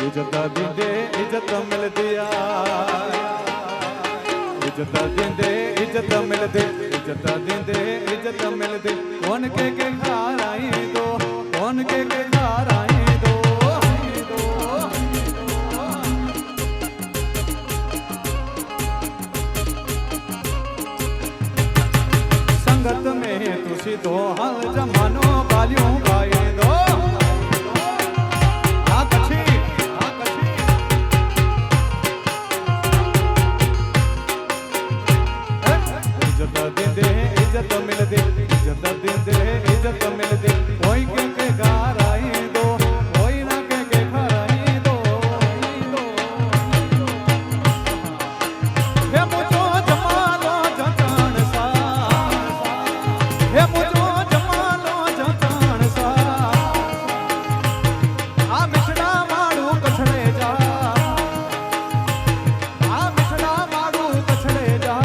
इज्जत दींदे इज्जत मिलदी इज्जत दींदे इज्जत मिलदी इज्जत दींदे इज्जत मिलदी कौन के घर आई दो कौन के घर आई दो संगत में तुसी तो हाल जमानो गालियों गाए दो इज्जत दींदे इज्जत मिलदी इज्जत दींदे इज्जत मिलदी कोई के घर आई दो कोई ना के घर आई दो हे मुझो जमालो जटान सा हे मुझो जमालो जटान सा आ मिठड़ा मारू कछड़े जा आ मिठड़ा मारू कछड़े जा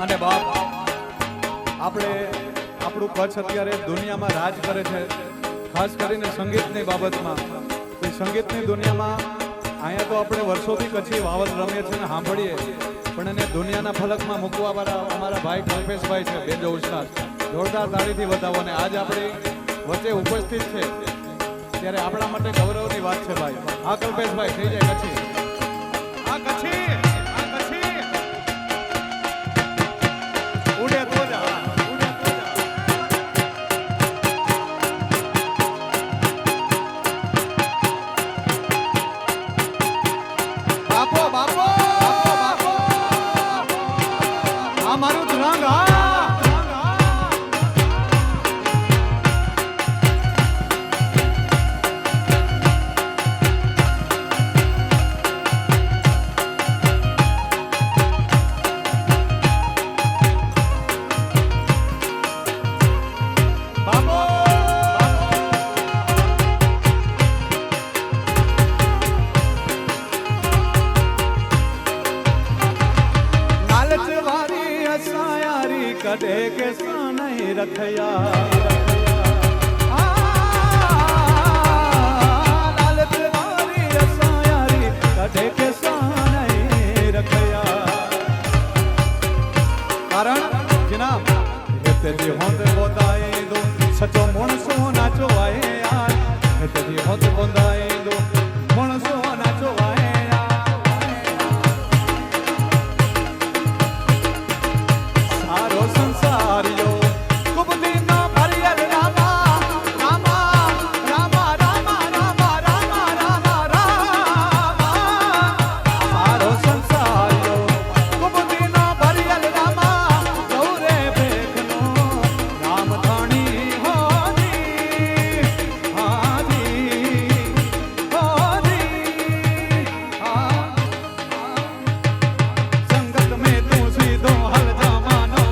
અને બાપ આપણે આપણું કચ્છ અત્યારે દુનિયામાં રાજ કરે છે ખાસ કરીને સંગીતની બાબતમાં તો સંગીતની દુનિયામાં અહીંયા તો આપણે વર્ષોથી કચ્છી વાવલ રમીએ છીએ ને સાંભળીએ પણ એને દુનિયાના ફલકમાં મૂકવાવાળા અમારા ભાઈ કલ્પેશભાઈ છે બેજો ઉસ્તાદ જોરદાર તાળીથી વધાવો અને આજ આપણી વચ્ચે ઉપસ્થિત છે ત્યારે આપણા માટે ગૌરવની વાત છે ભાઈ આ કલ્પેશભાઈ થઈ જાય કચ્છી આ કચ્છી कटे के नहीं रखया लालच वाली असायारी कटे के नहीं रखया कारण जनाब तेजी होंदे बोदाए दो सचो मोणसो नाचो आए यार तेजी होंदे बोदाए दो मोणसो नाचो आए संसारियो कुबदी ना भरियल रामा रामा रामा रामा रामा रामा रामा रामा सारो संसारियो कुबदी ना भरियल रामा गौरे बेखनो राम धणी होनी हाजी होनी संगत में तू सीधो हल जमानो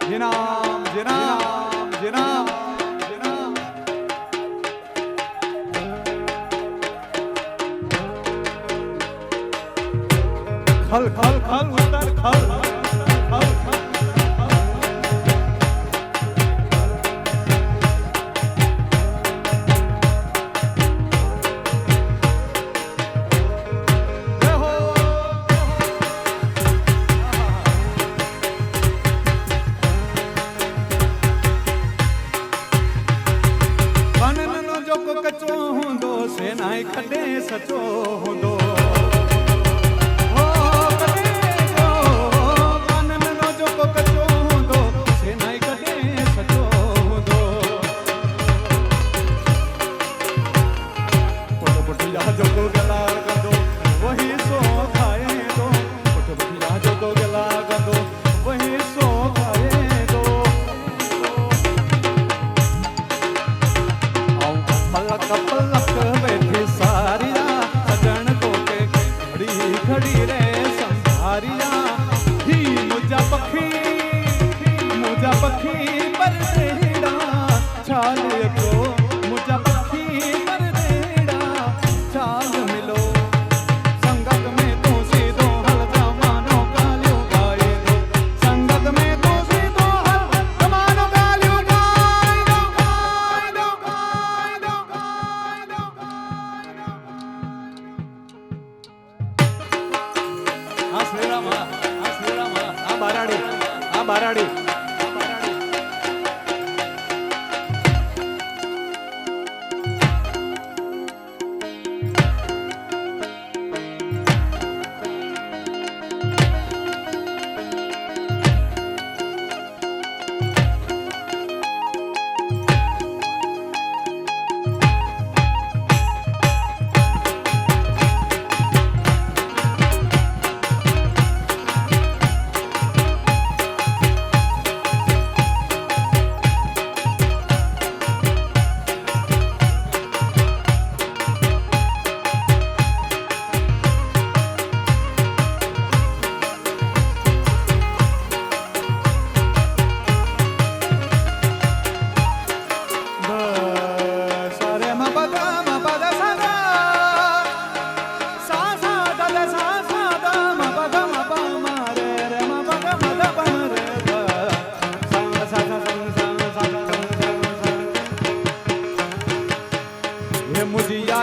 जिनाम जिनाम जिनाम जिनाम खल खल खल उतर खल खल खल कचो हूंदो सेनाई खडे सचो हूंदो कचो हूंदो सेनाई खडे सचो हूंदो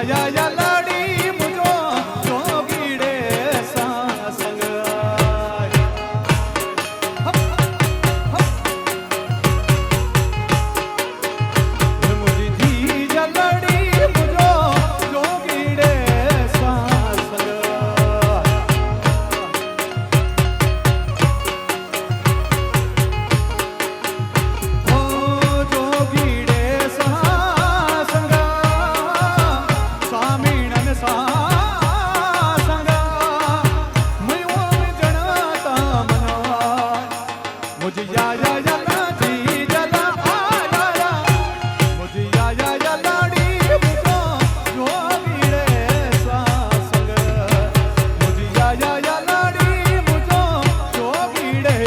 या लड़ी मुझो जोगीड़े संग मुझी जी जलड़ी मुझो जोगीड़े संग ओ जोगीड़े संग स्वामीनन संग मयो जनता मना मुझी या जी जला आया मुझी या लड़ी मुझो जोगीड़े संग मुझी या लड़ी मुझो जोगीड़े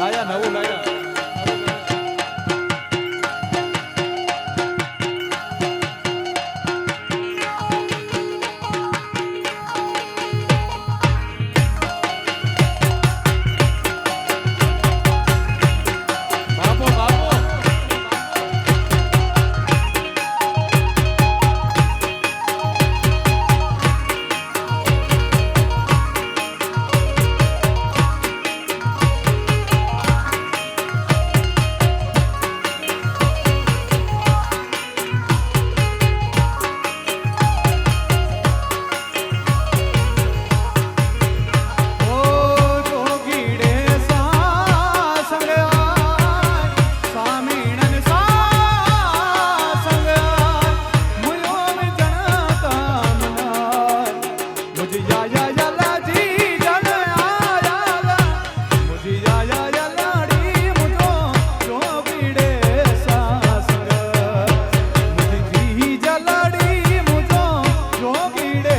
લાયા નવું લાયા બાપો બાપો ओ जोगीड़े संग स्वामीनन संग मुयो जनता मना मुझी या लाजी जन आया मुझी या लड़ी मुझो जोगीड़े संग मुझी जी जलड़ी मुझो जोगीड़े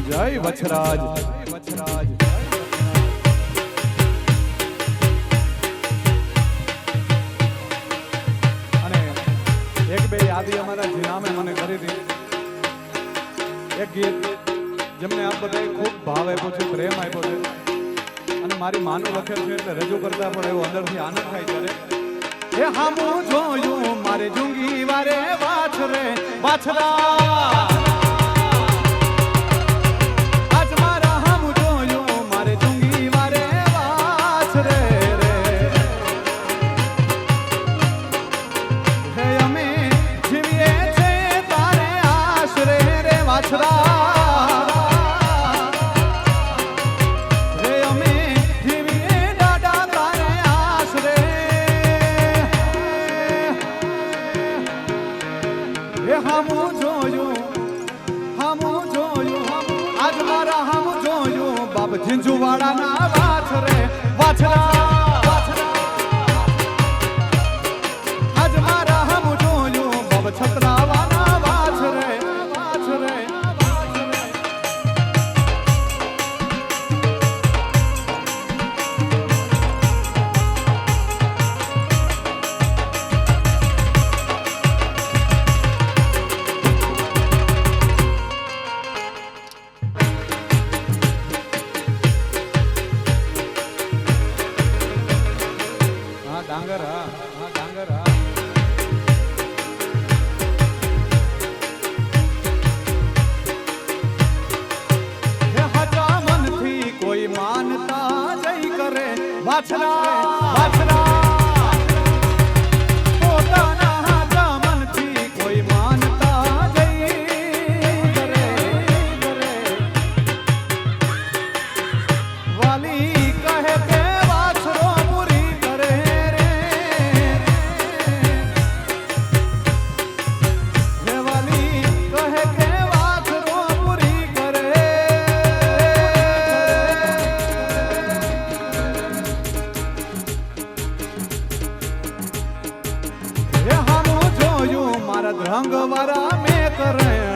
જય વછરાજ અને એક બે યાદી અમારા જીનામે મને કરી હતી એક ગીત જેમને આપ બધાએ ખૂબ ભાવ આપ્યો છે પ્રેમ આપ્યો છે અને મારી માનું લખેલ છે એટલે રજૂ કરતા પણ એવો અંદરથી આનંદ થાય ત્યારે એ હામું જોયું મારે જુંગી વારે વાછરે વાછરા આજ મારા હામું જોયું મારે જુંગી વારે વાછરે રે હે અમે જીવીએ છે તારે આશરે રે વાછરા રે અમે જીવીએ દાદા તારે આશરે હે હામું જોયું આજ મારા હામું જોયું બાપ ઝીંઝુવાડાના વાછરે વાછરા આજ મારા હામું જોયું બાપ છત્રાવાના વાછરે વાછરે મારા મેં કરે